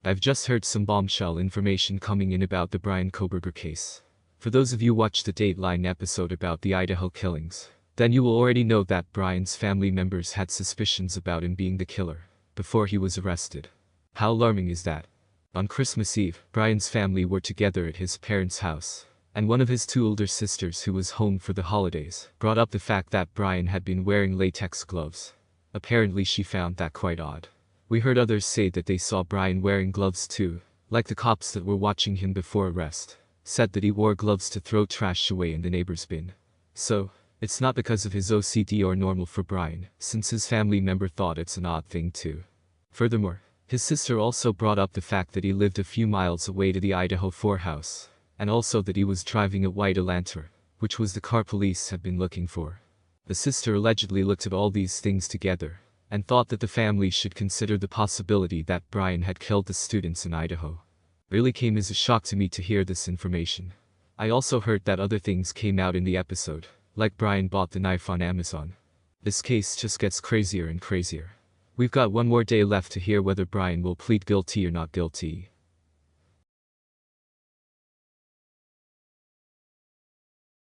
I've just heard some bombshell information coming in about the Bryan Kohberger case. For those of you who watched the Dateline episode about the Idaho killings, then you will already know that Bryan's family members had suspicions about him being the killer before he was arrested. How alarming is that? On Christmas Eve, Bryan's family were together at his parents' house, and one of his two older sisters who was home for the holidays brought up the fact that Bryan had been wearing latex gloves. Apparently she found that quite odd. We heard others say that they saw Bryan wearing gloves too, like the cops that were watching him before arrest said that he wore gloves to throw trash away in the neighbor's bin. So, it's not because of his OCD or normal for Bryan, since his family member thought it's an odd thing too. Furthermore, his sister also brought up the fact that he lived a few miles away to the Idaho 4 house, and also that he was driving a white Elantra, which was the car police had been looking for. The sister allegedly looked at all these things together and thought that the family should consider the possibility that Bryan had killed the students in Idaho. It really came as a shock to me to hear this information. I also heard that other things came out in the episode, like Bryan bought the knife on Amazon. This case just gets crazier and crazier. We've got one more day left to hear whether Bryan will plead guilty or not guilty.